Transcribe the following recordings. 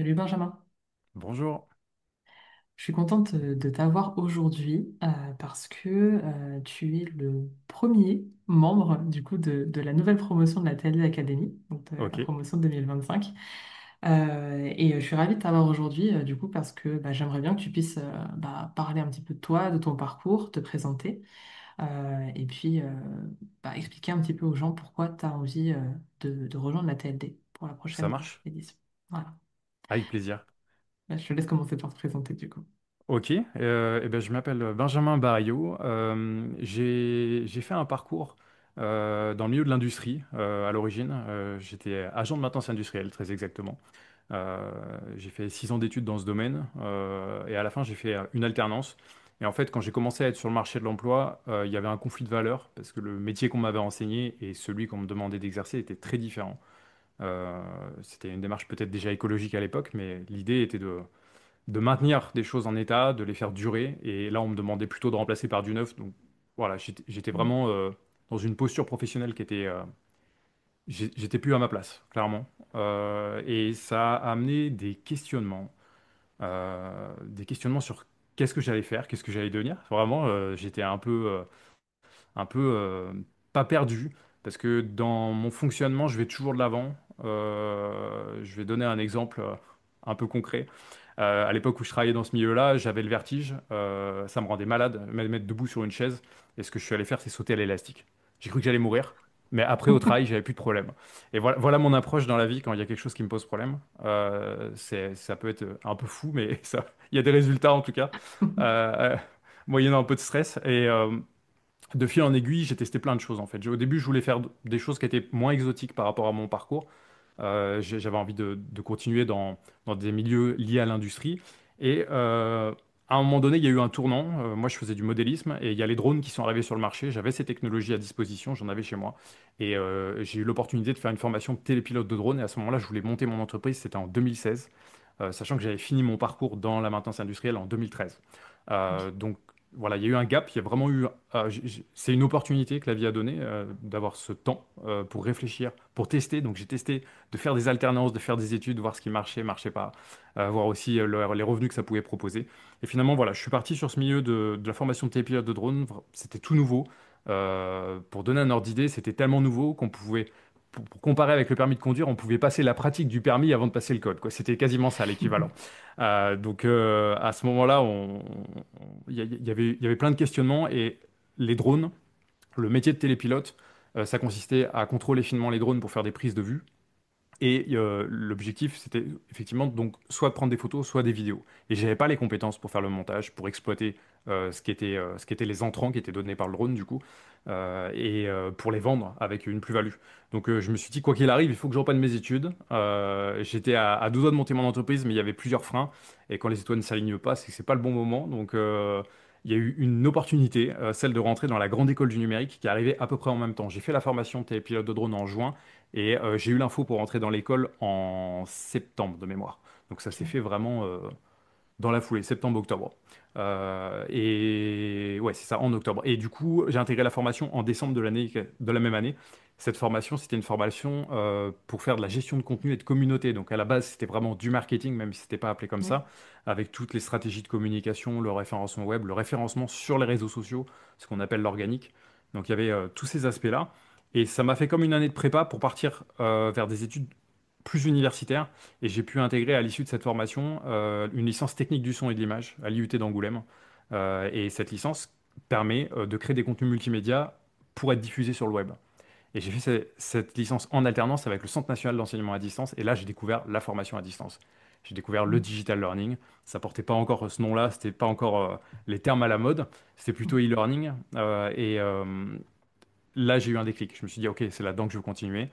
Salut Benjamin, Bonjour. je suis contente de t'avoir aujourd'hui parce que tu es le premier membre du coup de la nouvelle promotion de la TLD Academy, donc de la Ok, promotion de 2025. Je suis ravie de t'avoir aujourd'hui du coup parce que j'aimerais bien que tu puisses parler un petit peu de toi, de ton parcours, te présenter et puis expliquer un petit peu aux gens pourquoi tu as envie de rejoindre la TLD pour la ça prochaine marche. édition. Voilà. Avec plaisir. Je te laisse commencer par te présenter du coup. Ok, eh ben, je m'appelle Benjamin Barrio. J'ai fait un parcours dans le milieu de l'industrie à l'origine. J'étais agent de maintenance industrielle, très exactement. Euh, j'ai fait 6 ans d'études dans ce domaine et à la fin, j'ai fait une alternance. Et en fait, quand j'ai commencé à être sur le marché de l'emploi, il y avait un conflit de valeurs parce que le métier qu'on m'avait enseigné et celui qu'on me demandait d'exercer étaient très différents. Euh, C'était une démarche peut-être déjà écologique à l'époque, mais l'idée était de maintenir des choses en état, de les faire durer. Et là, on me demandait plutôt de remplacer par du neuf. Donc voilà, j'étais vraiment dans une posture professionnelle qui était... j'étais plus à ma place, clairement. Et ça a amené des questionnements sur qu'est-ce que j'allais faire, qu'est-ce que j'allais devenir. Vraiment, j'étais un peu pas perdu, parce que dans mon fonctionnement, je vais toujours de l'avant. Je vais donner un exemple un peu concret. À l'époque où je travaillais dans ce milieu-là, j'avais le vertige, ça me rendait malade, me mettre debout sur une chaise, et ce que je suis allé faire, c'est sauter à l'élastique. J'ai cru que j'allais mourir, mais après au travail, j'avais plus de problème. Et voilà mon approche dans la vie quand il y a quelque chose qui me pose problème. Ça peut être un peu fou, mais ça, il y a des résultats en tout cas, moyennant un peu de stress. Et de fil en aiguille, j'ai testé plein de choses en fait. Au début, je voulais faire des choses qui étaient moins exotiques par rapport à mon parcours. J'avais envie de continuer dans des milieux liés à l'industrie. Et à un moment donné, il y a eu un tournant. Moi, je faisais du modélisme et il y a les drones qui sont arrivés sur le marché. J'avais ces technologies à disposition, j'en avais chez moi. Et j'ai eu l'opportunité de faire une formation de télépilote de drone. Et à ce moment-là, je voulais monter mon entreprise. C'était en 2016, sachant que j'avais fini mon parcours dans la maintenance industrielle en 2013. Donc voilà, il y a eu un gap, il y a vraiment eu... c'est une opportunité que la vie a donnée d'avoir ce temps pour réfléchir, pour tester. Donc j'ai testé de faire des alternances, de faire des études, voir ce qui marchait, marchait pas, voir aussi les revenus que ça pouvait proposer. Et finalement, voilà, je suis parti sur ce milieu de la formation de télépilote de drone. C'était tout nouveau. Pour donner un ordre d'idée, c'était tellement nouveau qu'on pouvait, pour comparer avec le permis de conduire, on pouvait passer la pratique du permis avant de passer le code, quoi. C'était quasiment ça l'équivalent. À ce moment-là, il y avait plein de questionnements et les drones, le métier de télépilote, ça consistait à contrôler finement les drones pour faire des prises de vue. Et l'objectif, c'était effectivement donc soit de prendre des photos, soit des vidéos. Et j'avais pas les compétences pour faire le montage, pour exploiter ce qui étaient les entrants qui étaient donnés par le drone du coup, pour les vendre avec une plus-value. Donc je me suis dit, quoi qu'il arrive, il faut que je reprenne mes études. J'étais à 2 doigts de monter mon entreprise, mais il y avait plusieurs freins. Et quand les étoiles ne s'alignent pas, c'est que c'est pas le bon moment. Donc il y a eu une opportunité, celle de rentrer dans la grande école du numérique qui est arrivée à peu près en même temps. J'ai fait la formation de télépilote de drone en juin. Et j'ai eu l'info pour rentrer dans l'école en septembre de mémoire. Donc ça s'est fait vraiment dans la foulée, septembre-octobre. Et ouais, c'est ça, en octobre. Et du coup, j'ai intégré la formation en décembre de la même année. Cette formation, c'était une formation pour faire de la gestion de contenu et de communauté. Donc à la base, c'était vraiment du marketing, même si c'était pas appelé comme Oui. ça, avec toutes les stratégies de communication, le référencement web, le référencement sur les réseaux sociaux, ce qu'on appelle l'organique. Donc il y avait tous ces aspects-là. Et ça m'a fait comme une année de prépa pour partir vers des études plus universitaires. Et j'ai pu intégrer à l'issue de cette formation une licence technique du son et de l'image à l'IUT d'Angoulême. Et cette licence permet de créer des contenus multimédia pour être diffusés sur le web. Et j'ai fait cette licence en alternance avec le Centre national d'enseignement à distance. Et là, j'ai découvert la formation à distance. J'ai découvert le digital learning. Ça portait pas encore ce nom-là, c'était pas encore les termes à la mode. C'était plutôt e-learning. Là, j'ai eu un déclic. Je me suis dit, OK, c'est là-dedans que je veux continuer.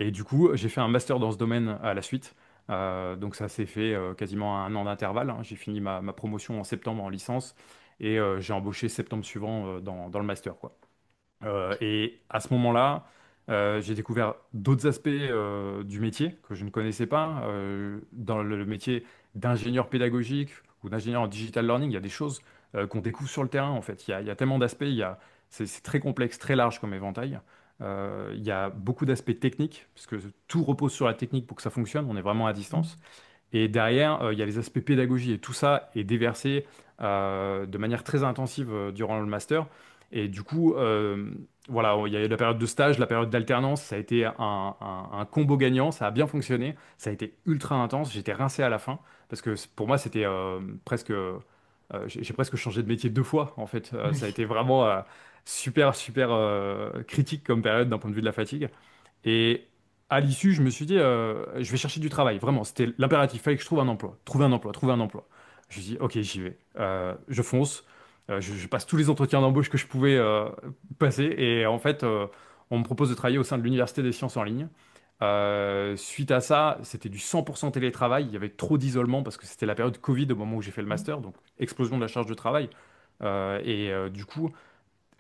Et du coup, j'ai fait un master dans ce domaine à la suite. Donc ça s'est fait quasiment à un an d'intervalle, hein. J'ai fini ma promotion en septembre en licence et j'ai embauché septembre suivant dans le master, quoi. Et à ce moment-là, j'ai découvert d'autres aspects du métier que je ne connaissais pas. Dans le métier d'ingénieur pédagogique ou d'ingénieur en digital learning, il y a des choses qu'on découvre sur le terrain, en fait. Il y a tellement d'aspects, c'est très complexe, très large comme éventail. Il y a beaucoup d'aspects techniques, puisque tout repose sur la technique pour que ça fonctionne. On est vraiment à distance. Et derrière, il y a les aspects pédagogie et tout ça est déversé de manière très intensive durant le master. Et du coup, voilà, il y a eu la période de stage, la période d'alternance, ça a été un combo gagnant, ça a bien fonctionné, ça a été ultra intense, j'étais rincé à la fin, parce que pour moi, c'était presque... j'ai presque changé de métier deux fois, en fait. Ça a Oui. été vraiment super, super critique comme période d'un point de vue de la fatigue. Et à l'issue, je me suis dit, je vais chercher du travail. Vraiment, c'était l'impératif. Il fallait que je trouve un emploi. Trouver un emploi, trouver un emploi. Je me suis dit, ok, j'y vais. Je fonce. Je passe tous les entretiens d'embauche que je pouvais passer. Et en fait, on me propose de travailler au sein de l'Université des sciences en ligne. Suite à ça, c'était du 100% télétravail. Il y avait trop d'isolement parce que c'était la période Covid au moment où j'ai fait le master. Donc, explosion de la charge de travail. Du coup,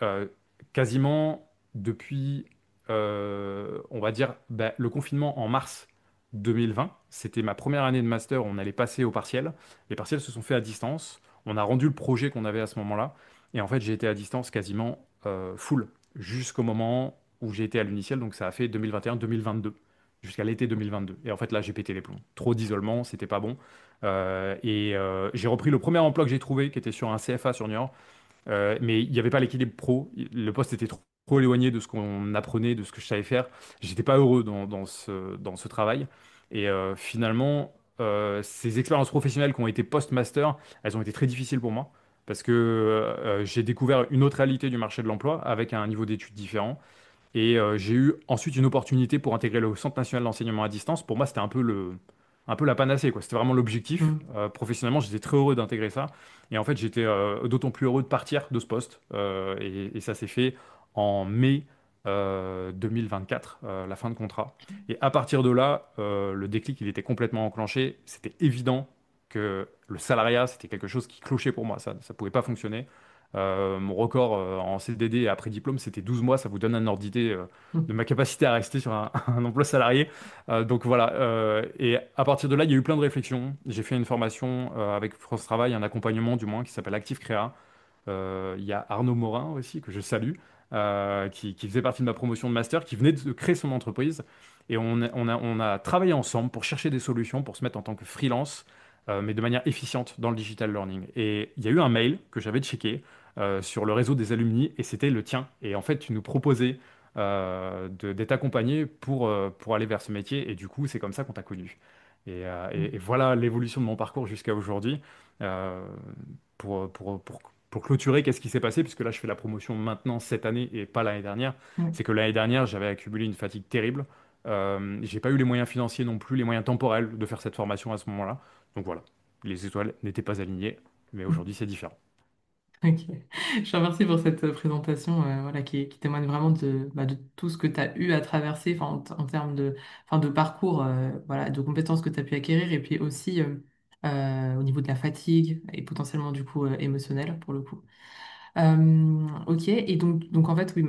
euh, quasiment depuis, on va dire, bah, le confinement en mars 2020. C'était ma première année de master, on allait passer aux partiels. Les partiels se sont faits à distance. On a rendu le projet qu'on avait à ce moment-là. Et en fait, j'ai été à distance quasiment full jusqu'au moment où j'ai été à l'uniciel. Donc ça a fait 2021-2022, jusqu'à l'été 2022. Et en fait, là, j'ai pété les plombs. Trop d'isolement, c'était pas bon. J'ai repris le premier emploi que j'ai trouvé, qui était sur un CFA sur Niort. Mais il n'y avait pas l'équilibre pro. Le poste était trop éloigné de ce qu'on apprenait, de ce que je savais faire. J'étais pas heureux dans ce travail. Finalement, ces expériences professionnelles qui ont été post-master, elles ont été très difficiles pour moi parce que j'ai découvert une autre réalité du marché de l'emploi avec un niveau d'études différent. J'ai eu ensuite une opportunité pour intégrer le Centre national d'enseignement à distance. Pour moi, c'était un peu la panacée, quoi. C'était vraiment l'objectif. Mm. Professionnellement, j'étais très heureux d'intégrer ça. Et en fait, j'étais d'autant plus heureux de partir de ce poste. Et ça s'est fait en mai 2024, la fin de contrat. Et à partir de là, le déclic, il était complètement enclenché. C'était évident que le salariat, c'était quelque chose qui clochait pour moi. Ça ne pouvait pas fonctionner. Mon record en CDD après diplôme, c'était 12 mois. Ça vous donne un ordre d'idée de Mm. ma capacité à rester sur un emploi salarié. Donc voilà. Et à partir de là, il y a eu plein de réflexions. J'ai fait une formation avec France Travail, un accompagnement du moins, qui s'appelle Active Créa. Il y a Arnaud Morin aussi, que je salue, qui faisait partie de ma promotion de master, qui venait de créer son entreprise. Et on a travaillé ensemble pour chercher des solutions pour se mettre en tant que freelance, mais de manière efficiente dans le digital learning. Et il y a eu un mail que j'avais checké sur le réseau des alumni, et c'était le tien. Et en fait, tu nous proposais d'être accompagné pour aller vers ce métier. Et du coup, c'est comme ça qu'on t'a connu. Et Mm. voilà l'évolution de mon parcours jusqu'à aujourd'hui. Euh, pour clôturer, qu'est-ce qui s'est passé, puisque là je fais la promotion maintenant cette année et pas l'année dernière, Mm. c'est que l'année dernière j'avais accumulé une fatigue terrible. J'ai pas eu les moyens financiers non plus, les moyens temporels de faire cette formation à ce moment-là. Donc voilà, les étoiles n'étaient pas alignées, mais Mm. aujourd'hui c'est différent. Ok. Je te remercie pour cette présentation voilà, qui témoigne vraiment de tout ce que tu as eu à traverser enfin, en termes de parcours, voilà, de compétences que tu as pu acquérir et puis aussi au niveau de la fatigue et potentiellement du coup émotionnelle pour le coup. Ok, et donc en fait, oui,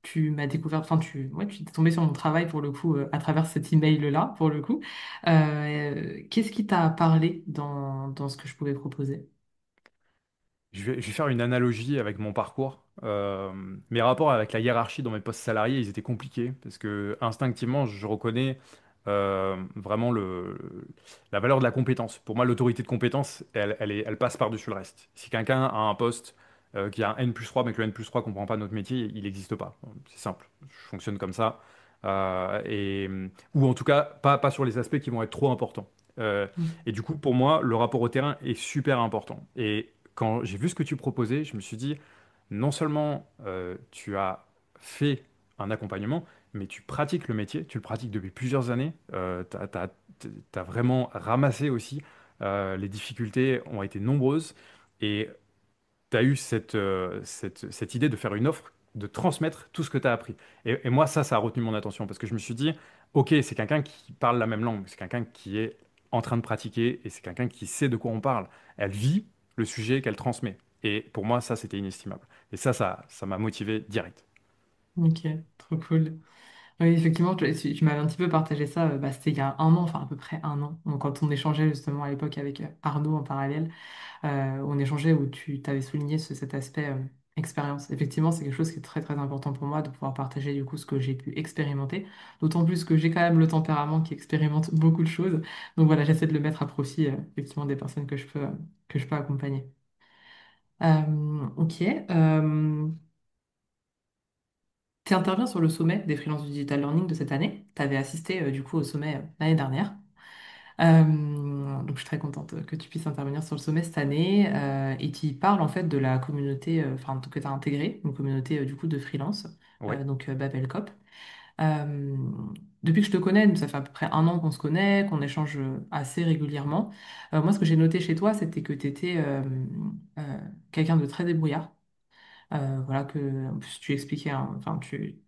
tu m'as découvert, enfin, ouais, tu es tombé sur mon travail pour le coup à travers cet email-là pour le coup. Qu'est-ce qui t'a parlé dans ce que je pouvais proposer? Je vais faire une analogie avec mon parcours. Mes rapports avec la hiérarchie dans mes postes salariés, ils étaient compliqués parce que instinctivement, je reconnais vraiment la valeur de la compétence. Pour moi, l'autorité de compétence, elle passe par-dessus le reste. Si quelqu'un a un poste qui a un N+3, mais que le N+3 ne comprend pas notre métier, il n'existe pas. C'est simple. Je fonctionne comme ça. Ou en tout cas, pas sur les aspects qui vont être trop importants. Mm. Et du coup, pour moi, le rapport au terrain est super important. Et quand j'ai vu ce que tu proposais, je me suis dit, non seulement tu as fait un accompagnement, mais tu pratiques le métier, tu le pratiques depuis plusieurs années, tu as vraiment ramassé aussi, les difficultés ont été nombreuses, et tu as eu cette idée de faire une offre, de transmettre tout ce que tu as appris. Et moi, ça a retenu mon attention, parce que je me suis dit, ok, c'est quelqu'un qui parle la même langue, c'est quelqu'un qui est en train de pratiquer, et c'est quelqu'un qui sait de quoi on parle. Elle vit le sujet qu'elle transmet. Et pour moi, ça, c'était inestimable. Et ça m'a motivé direct. Ok, trop cool. Oui, effectivement, tu m'avais un petit peu partagé ça, c'était il y a un an, enfin à peu près un an, donc, quand on échangeait justement à l'époque avec Arnaud en parallèle, on échangeait où tu t'avais souligné cet aspect. Expérience. Effectivement, c'est quelque chose qui est très très important pour moi de pouvoir partager du coup ce que j'ai pu expérimenter. D'autant plus que j'ai quand même le tempérament qui expérimente beaucoup de choses. Donc voilà, j'essaie de le mettre à profit effectivement des personnes que je peux accompagner. Ok. Tu interviens sur le sommet des freelances du digital learning de cette année. Tu avais assisté du coup au sommet l'année dernière. Donc je suis très contente que tu puisses intervenir sur le sommet cette année et qui parle en fait de la communauté, enfin que tu as intégré, une communauté du coup de freelance, Ouais. donc Babelcop. Euh, Depuis que je te connais, ça fait à peu près un an qu'on se connaît, qu'on échange assez régulièrement. Moi, ce que j'ai noté chez toi, c'était que tu étais quelqu'un de très débrouillard. Voilà que en plus, tu expliquais, hein, enfin tu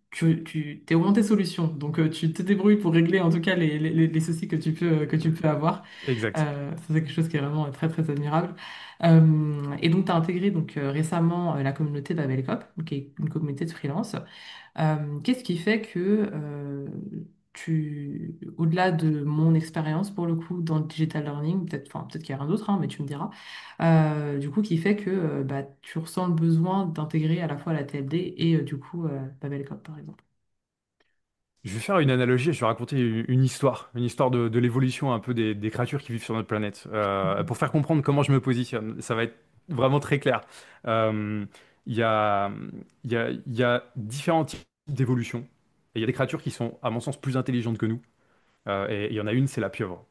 t'es orienté solution, donc tu te débrouilles pour régler en tout cas les soucis que tu peux avoir. Exact. Ça, c'est quelque chose qui est vraiment très très admirable. Et donc tu as intégré donc récemment la communauté Babelcop, qui est une communauté de freelance. Qu'est-ce qui fait que au-delà de mon expérience pour le coup dans le digital learning, peut-être, enfin, peut-être qu'il y a rien d'autre, hein, mais tu me diras, du coup, qui fait que bah, tu ressens le besoin d'intégrer à la fois la TLD et du coup Babelcop, par exemple. Je vais faire une analogie, je vais raconter une histoire de l'évolution un peu des créatures qui vivent sur notre planète, pour faire comprendre comment je me positionne. Ça va être vraiment très clair. Euh, Il y a, il y a différents types d'évolution. Et il y a des créatures qui sont, à mon sens, plus intelligentes que nous. Et il y en a une, c'est la pieuvre.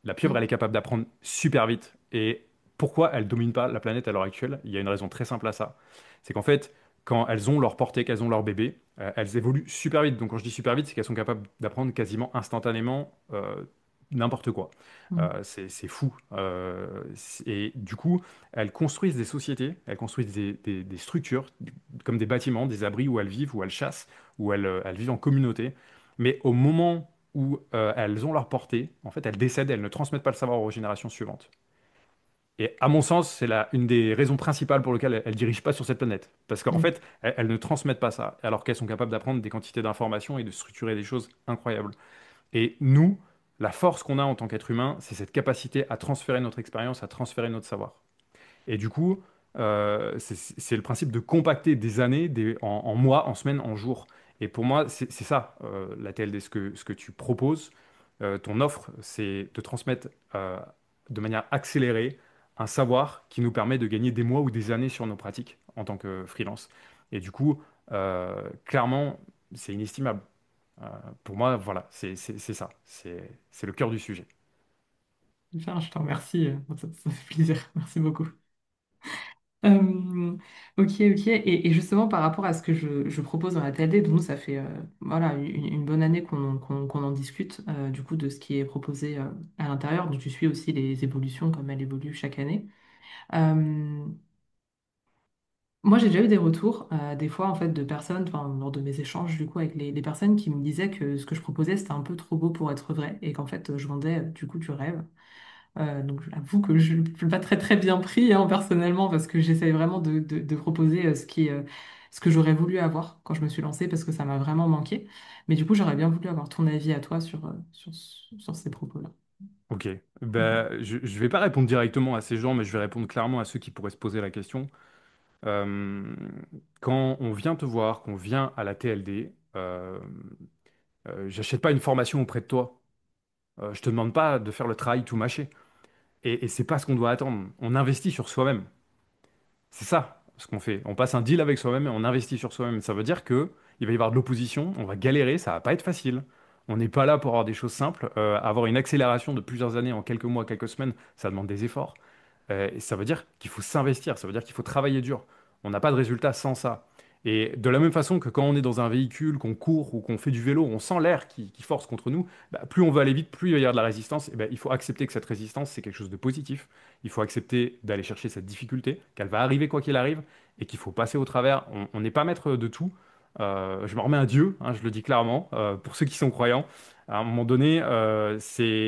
La pieuvre, elle est Mm, capable d'apprendre super vite. Et pourquoi elle domine pas la planète à l'heure actuelle? Il y a une raison très simple à ça. C'est qu'en fait, quand elles ont leur portée, qu'elles ont leur bébé, elles évoluent super vite. Donc quand je dis super vite, c'est qu'elles sont capables d'apprendre quasiment instantanément n'importe quoi. mm, C'est fou. Et du coup, elles construisent des sociétés, elles construisent des structures, comme des bâtiments, des abris où elles vivent, où elles chassent, où elles vivent en communauté. Mais au moment où elles ont leur portée, en fait, elles décèdent, elles ne transmettent pas le savoir aux générations suivantes. Et à mon sens, c'est une des raisons principales pour lesquelles elles ne dirigent pas sur cette planète. Parce qu'en mm, fait, elles ne transmettent pas ça, alors qu'elles sont capables d'apprendre des quantités d'informations et de structurer des choses incroyables. Et nous, la force qu'on a en tant qu'être humain, c'est cette capacité à transférer notre expérience, à transférer notre savoir. Et du coup, c'est le principe de compacter des années en mois, en semaines, en jours. Et pour moi, c'est ça, la TLD, ce que tu proposes, ton offre, c'est de transmettre de manière accélérée un savoir qui nous permet de gagner des mois ou des années sur nos pratiques en tant que freelance. Et du coup, clairement, c'est inestimable. Euh, pour moi, voilà, c'est ça. C'est le cœur du sujet. Enfin, je te remercie, ça fait plaisir, merci beaucoup. Euh, ok, ok. Et justement, par rapport à ce que je propose dans la TLD, donc nous, ça fait voilà, une bonne année qu'on en discute, du coup, de ce qui est proposé à l'intérieur. Donc, tu suis aussi les évolutions comme elles évoluent chaque année. Euh, Moi, j'ai déjà eu des retours, des fois, en fait, de personnes, enfin, lors de mes échanges, du coup, avec les personnes qui me disaient que ce que je proposais, c'était un peu trop beau pour être vrai et qu'en fait, je vendais, du coup, du rêve. Donc, j'avoue que je ne l'ai pas très, très bien pris, hein, personnellement, parce que j'essaye vraiment de proposer ce que j'aurais voulu avoir quand je me suis lancée, parce que ça m'a vraiment manqué. Mais du coup, j'aurais bien voulu avoir ton avis à toi sur ces propos-là. Ok, je ne vais pas répondre directement à ces gens, mais je vais répondre clairement à ceux qui pourraient se poser la question. Euh, Quand on vient te voir, qu'on vient à la TLD, j'achète pas une formation auprès de toi. Je te demande pas de faire le travail tout mâché. Et c'est pas ce qu'on doit attendre. On investit sur soi-même. C'est ça ce qu'on fait. On passe un deal avec soi-même et on investit sur soi-même. Ça veut dire que il va y avoir de l'opposition, on va galérer, ça va pas être facile. On n'est pas là pour avoir des choses simples. Avoir une accélération de plusieurs années en quelques mois, quelques semaines, ça demande des efforts. Et ça veut dire qu'il faut s'investir, ça veut dire qu'il faut travailler dur. On n'a pas de résultat sans ça. Et de la même façon que quand on est dans un véhicule, qu'on court ou qu'on fait du vélo, on sent l'air qui force contre nous, bah, plus on va aller vite, plus il va y avoir de la résistance. Et ben, il faut accepter que cette résistance, c'est quelque chose de positif. Il faut accepter d'aller chercher cette difficulté, qu'elle va arriver quoi qu'il arrive, et qu'il faut passer au travers. On n'est pas maître de tout. Je me remets à Dieu, hein, je le dis clairement, pour ceux qui sont croyants. À un moment donné,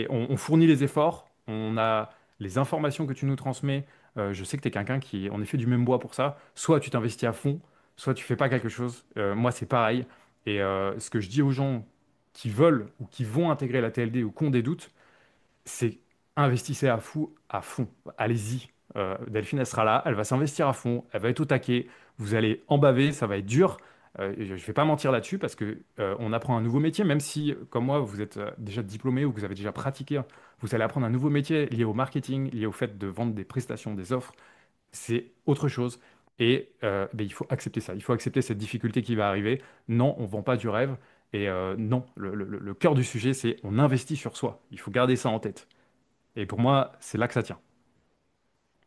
on fournit les efforts, on a les informations que tu nous transmets. Je sais que tu es quelqu'un qui est en effet du même bois pour ça. Soit tu t'investis à fond, soit tu fais pas quelque chose. Moi, c'est pareil. Et ce que je dis aux gens qui veulent ou qui vont intégrer la TLD ou qui ont des doutes, c'est investissez à fond. Allez-y. Delphine, elle sera là, elle va s'investir à fond, elle va être au taquet. vous allez en baver, ça va être dur. Et je ne vais pas mentir là-dessus parce que on apprend un nouveau métier, même si, comme moi, vous êtes déjà diplômé ou que vous avez déjà pratiqué, hein, vous allez apprendre un nouveau métier lié au marketing, lié au fait de vendre des prestations, des offres. C'est autre chose. Et ben, il faut accepter ça. Il faut accepter cette difficulté qui va arriver. Non, on ne vend pas du rêve. Et non, le cœur du sujet, c'est on investit sur soi. Il faut garder ça en tête. Et pour moi, c'est là que ça tient.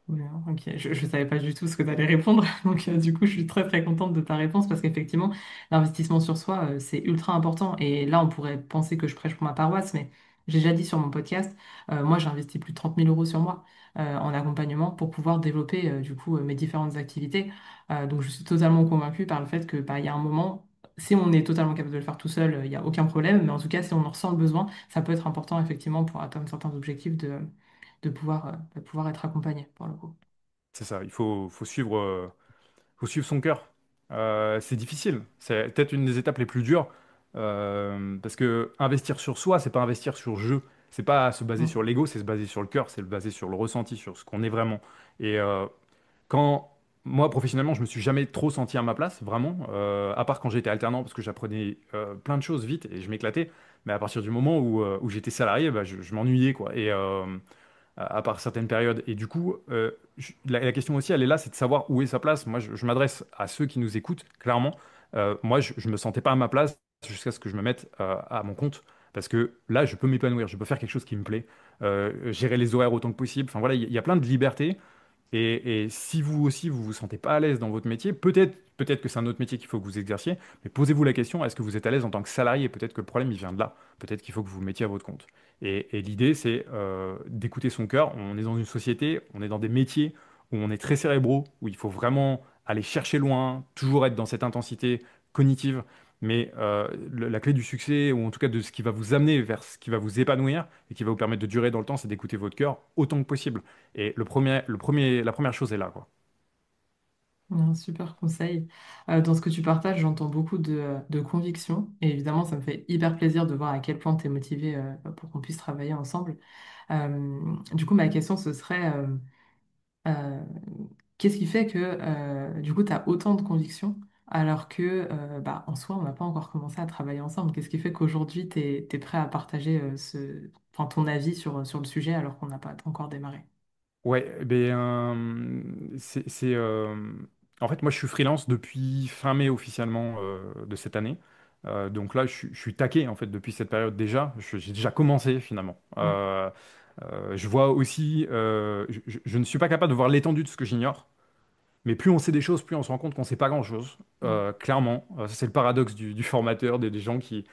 Ouais, ok, je ne savais pas du tout ce que tu allais répondre, donc du coup je suis très très contente de ta réponse parce qu'effectivement l'investissement sur soi c'est ultra important et là on pourrait penser que je prêche pour ma paroisse mais j'ai déjà dit sur mon podcast, moi j'ai investi plus de 30 000 € sur moi en accompagnement pour pouvoir développer du coup mes différentes activités. Donc je suis totalement convaincue par le fait que bah, il y a un moment, si on est totalement capable de le faire tout seul, il n'y a aucun problème, mais en tout cas si on en ressent le besoin, ça peut être important effectivement pour atteindre certains objectifs de pouvoir être accompagné pour le coup. C'est ça. Faut suivre son cœur. C'est difficile. C'est peut-être une des étapes les plus dures. Parce que investir sur soi, c'est pas investir sur jeu. C'est pas se baser Mm. sur l'ego, c'est se baser sur le cœur, c'est se baser sur le ressenti, sur ce qu'on est vraiment. Et quand moi, professionnellement, je me suis jamais trop senti à ma place, vraiment, à part quand j'étais alternant, parce que j'apprenais plein de choses vite et je m'éclatais. Mais à partir du moment où j'étais salarié, bah, je m'ennuyais, quoi. Et à part certaines périodes. Et du coup, la question aussi, elle est là, c'est de savoir où est sa place. Moi, je m'adresse à ceux qui nous écoutent, clairement. Moi, je me sentais pas à ma place jusqu'à ce que je me mette à mon compte. Parce que là, je peux m'épanouir, je peux faire quelque chose qui me plaît, gérer les horaires autant que possible. Enfin voilà, il y a plein de libertés. Et si vous aussi, vous vous sentez pas à l'aise dans votre métier, peut-être que c'est un autre métier qu'il faut que vous exerciez, mais posez-vous la question, est-ce que vous êtes à l'aise en tant que salarié? Peut-être que le problème, il vient de là. Peut-être qu'il faut que vous vous mettiez à votre compte. Et l'idée, c'est d'écouter son cœur. On est dans une société, on est dans des métiers où on est très cérébraux, où il faut vraiment aller chercher loin, toujours être dans cette intensité cognitive. Mais la clé du succès, ou en tout cas de ce qui va vous amener vers ce qui va vous épanouir et qui va vous permettre de durer dans le temps, c'est d'écouter votre cœur autant que possible. Et la première chose est là, quoi. Un super conseil. Dans ce que tu partages, j'entends beaucoup de conviction. Et évidemment, ça me fait hyper plaisir de voir à quel point tu es motivé pour qu'on puisse travailler ensemble. Du coup, ma question, ce serait, euh, qu'est-ce qui fait que du coup, tu as autant de conviction alors que bah, en soi, on n'a pas encore commencé à travailler ensemble? Qu'est-ce qui fait qu'aujourd'hui, tu es prêt à partager enfin, ton avis sur le sujet alors qu'on n'a pas encore démarré? Ouais, ben, en fait, moi, je suis freelance depuis fin mai officiellement de cette année. Donc là, je suis taqué, en fait, depuis cette période déjà. J'ai déjà commencé, finalement. Mm. Je vois aussi... je ne suis pas capable de voir l'étendue de ce que j'ignore. Mais plus on sait des choses, plus on se rend compte qu'on ne sait pas grand-chose. Mm. Clairement, ça c'est le paradoxe du formateur, des gens qui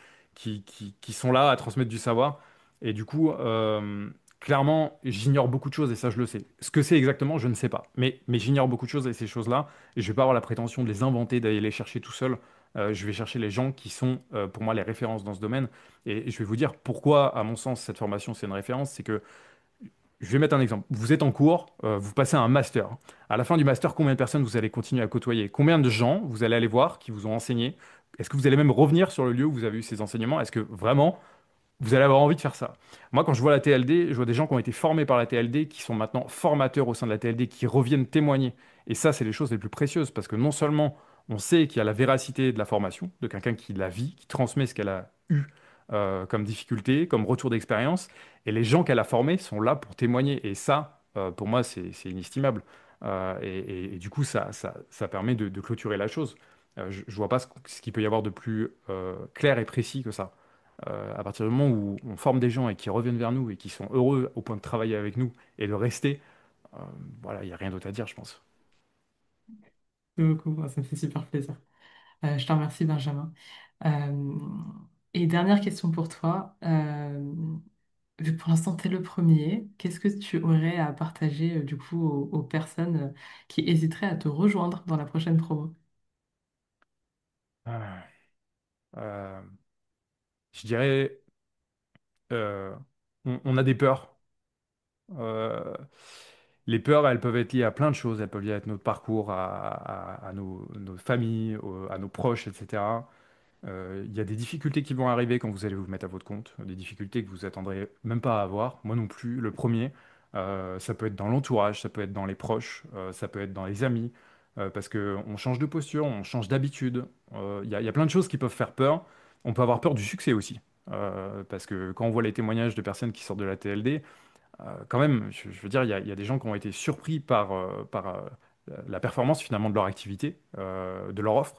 sont là à transmettre du savoir. Et du coup, clairement, j'ignore beaucoup de choses et ça je le sais. Ce que c'est exactement, je ne sais pas. Mais j'ignore beaucoup de choses et ces choses-là, et je ne vais pas avoir la prétention de les inventer, d'aller les chercher tout seul. Je vais chercher les gens qui sont pour moi les références dans ce domaine. Et je vais vous dire pourquoi, à mon sens, cette formation c'est une référence. C'est que je vais mettre un exemple. Vous êtes en cours, vous passez un master. À la fin du master, combien de personnes vous allez continuer à côtoyer? Combien de gens vous allez aller voir qui vous ont enseigné? Est-ce que vous allez même revenir sur le lieu où vous avez eu ces enseignements? Est-ce que vraiment vous allez avoir envie de faire ça? Moi, quand je vois la TLD, je vois des gens qui ont été formés par la TLD, qui sont maintenant formateurs au sein de la TLD, qui reviennent témoigner. Et ça, c'est les choses les plus précieuses parce que non seulement on sait qu'il y a la véracité de la formation, de quelqu'un qui la vit, qui transmet ce qu'elle a eu comme difficulté, comme retour d'expérience, et les gens qu'elle a formés sont là pour témoigner. Et ça, pour moi, c'est inestimable. Et du coup, ça permet de clôturer la chose. Je vois pas ce qu'il peut y avoir de plus clair et précis que ça. À partir du moment où on forme des gens et qui reviennent vers nous et qui sont heureux au point de travailler avec nous et de rester, euh, voilà, il n'y a rien d'autre à dire, je pense. Beaucoup, moi, ça me fait super plaisir. Je te remercie, Benjamin. Euh, et dernière question pour toi. Vu que pour l'instant, tu es le premier, qu'est-ce que tu aurais à partager du coup aux personnes qui hésiteraient à te rejoindre dans la prochaine promo? Ah, euh, je dirais, euh, on a des peurs. Euh, les peurs, elles peuvent être liées à plein de choses. Elles peuvent liées à notre parcours, à nos familles, à nos proches, etc. Il y a des difficultés qui vont arriver quand vous allez vous mettre à votre compte, des difficultés que vous attendrez même pas à avoir. Moi non plus, le premier. Ça peut être dans l'entourage, ça peut être dans les proches, ça peut être dans les amis. parce qu'on change de posture, on change d'habitude. Il y a plein de choses qui peuvent faire peur. On peut avoir peur du succès aussi. Parce que quand on voit les témoignages de personnes qui sortent de la TLD, quand même, je veux dire, il y a des gens qui ont été surpris par la performance finalement de leur activité, de leur offre.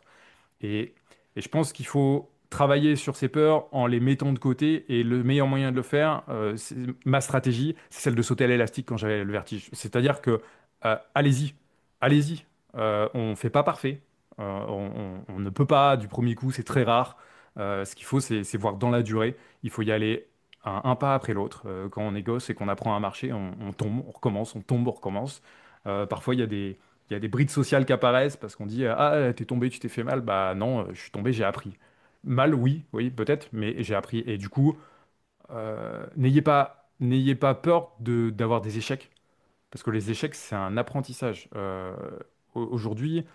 Et, et je pense qu'il faut travailler sur ces peurs en les mettant de côté. Et le meilleur moyen de le faire, ma stratégie, c'est celle de sauter à l'élastique quand j'avais le vertige. C'est-à-dire que allez-y, allez-y. On fait pas parfait. On ne peut pas du premier coup, c'est très rare. Ce qu'il faut, c'est voir dans la durée. Il faut y aller un pas après l'autre. Quand on est gosse et qu'on apprend à marcher, on tombe, on recommence, on tombe, on recommence. Parfois, il y a des brides sociales qui apparaissent parce qu'on dit ah, t'es tombé, tu t'es fait mal. Bah non, je suis tombé, j'ai appris. Mal, oui, oui, peut-être, mais j'ai appris. Et du coup, n'ayez pas peur d'avoir des échecs parce que les échecs, c'est un apprentissage. Aujourd'hui,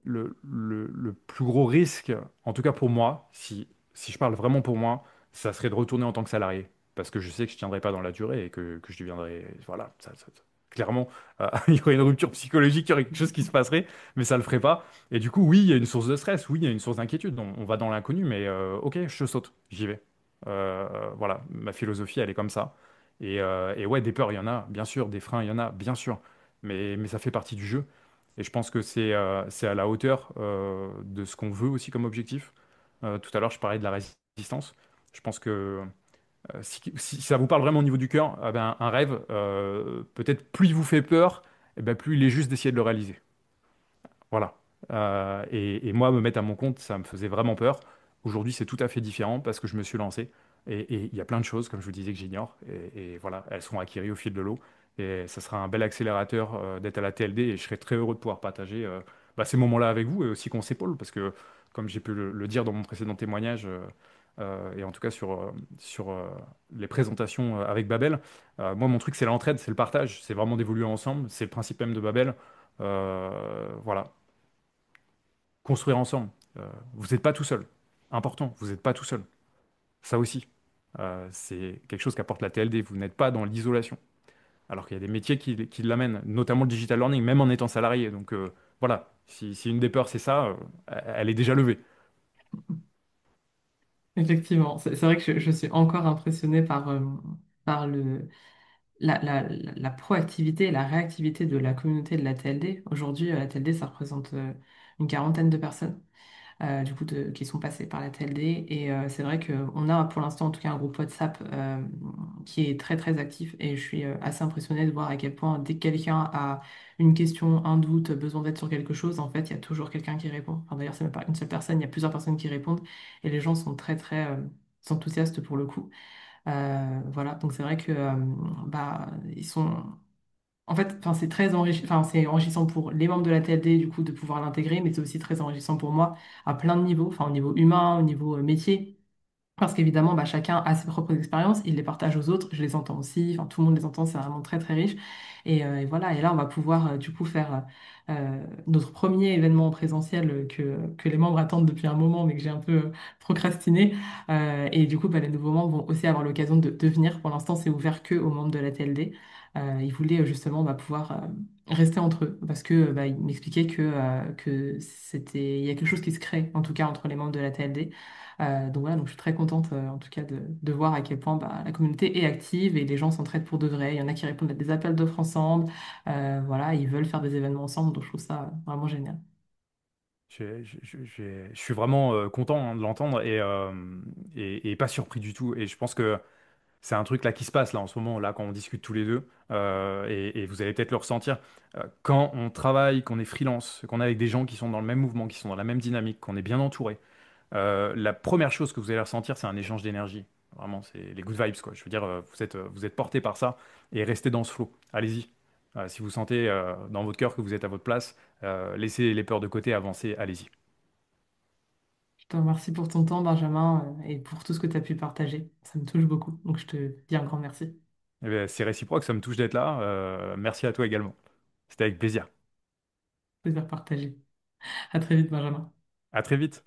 le plus gros risque, en tout cas pour moi, si je parle vraiment pour moi, ça serait de retourner en tant que salarié. Parce que je sais que je tiendrai pas dans la durée et que je deviendrai. Voilà, clairement, il y aurait une rupture psychologique, il y aurait quelque chose qui se passerait, mais ça le ferait pas. Et du coup, oui, il y a une source de stress, oui, il y a une source d'inquiétude. On va dans l'inconnu, mais ok, je saute, j'y vais. Voilà, ma philosophie, elle est comme ça. Et ouais, des peurs, il y en a, bien sûr, des freins, il y en a, bien sûr. Mais ça fait partie du jeu. Et je pense que c'est à la hauteur de ce qu'on veut aussi comme objectif. Tout à l'heure, je parlais de la résistance. Je pense que si ça vous parle vraiment au niveau du cœur, eh ben, un rêve, peut-être plus il vous fait peur, eh ben, plus il est juste d'essayer de le réaliser. Voilà. Et moi, me mettre à mon compte, ça me faisait vraiment peur. Aujourd'hui, c'est tout à fait différent parce que je me suis lancé. Et il y a plein de choses, comme je vous disais, que j'ignore. Et voilà, elles seront acquises au fil de l'eau. Et ça sera un bel accélérateur d'être à la TLD. Et je serai très heureux de pouvoir partager ces moments-là avec vous et aussi qu'on s'épaule. Parce que, comme j'ai pu le dire dans mon précédent témoignage, et en tout cas sur les présentations avec Babel, moi, mon truc, c'est l'entraide, c'est le partage. C'est vraiment d'évoluer ensemble. C'est le principe même de Babel. Voilà, construire ensemble. Vous n'êtes pas tout seul. Important, vous n'êtes pas tout seul. Ça aussi, c'est quelque chose qu'apporte la TLD. Vous n'êtes pas dans l'isolation. Alors qu'il y a des métiers qui l'amènent, notamment le digital learning, même en étant salarié. Donc voilà, si une des peurs c'est ça, elle est déjà levée. Effectivement, c'est vrai que je suis encore impressionnée par la proactivité et la réactivité de la communauté de la TLD. Aujourd'hui, la TLD, ça représente une quarantaine de personnes du coup, qui sont passées par la TLD. Et c'est vrai qu'on a pour l'instant, en tout cas, un groupe WhatsApp qui est très, très actif. Et je suis assez impressionnée de voir à quel point, dès que quelqu'un a une question, un doute, besoin d'aide sur quelque chose, en fait, il y a toujours quelqu'un qui répond. Enfin, d'ailleurs, c'est même pas une seule personne, il y a plusieurs personnes qui répondent. Et les gens sont très, très enthousiastes pour le coup. Voilà, donc c'est vrai que bah, ils sont en fait, enfin, c'est très enfin, c'est enrichissant pour les membres de la TLD, du coup, de pouvoir l'intégrer, mais c'est aussi très enrichissant pour moi à plein de niveaux, enfin, au niveau humain, au niveau métier. Parce qu'évidemment, bah, chacun a ses propres expériences, il les partage aux autres, je les entends aussi, enfin, tout le monde les entend, c'est vraiment très très riche. Et voilà, et là, on va pouvoir du coup faire notre premier événement présentiel que les membres attendent depuis un moment, mais que j'ai un peu procrastiné. Et du coup, bah, les nouveaux membres vont aussi avoir l'occasion de venir. Pour l'instant, c'est ouvert que aux membres de la TLD. Ils voulaient justement bah, pouvoir rester entre eux, parce que bah, ils m'expliquaient que il y a quelque chose qui se crée, en tout cas entre les membres de la TLD. Donc voilà, donc je suis très contente en tout cas de voir à quel point bah, la communauté est active et les gens s'entraident pour de vrai. Il y en a qui répondent à des appels d'offres ensemble. Voilà, ils veulent faire des événements ensemble, donc je trouve ça vraiment génial. Je suis vraiment content hein, de l'entendre et pas surpris du tout. Et je pense que c'est un truc là qui se passe là en ce moment, là quand on discute tous les deux, et vous allez peut-être le ressentir. Quand on travaille, qu'on est freelance, qu'on est avec des gens qui sont dans le même mouvement, qui sont dans la même dynamique, qu'on est bien entouré, la première chose que vous allez ressentir, c'est un échange d'énergie. Vraiment, c'est les good vibes, quoi. Je veux dire, vous êtes porté par ça et restez dans ce flow. Allez-y. Si vous sentez dans votre cœur que vous êtes à votre place, laissez les peurs de côté, avancez, allez-y. Je te remercie pour ton temps, Benjamin, et pour tout ce que tu as pu partager. Ça me touche beaucoup, donc je te dis un grand merci. Eh bien, c'est réciproque, ça me touche d'être là. Merci à toi également. C'était avec plaisir. Plaisir partagé. À très vite, Benjamin. À très vite.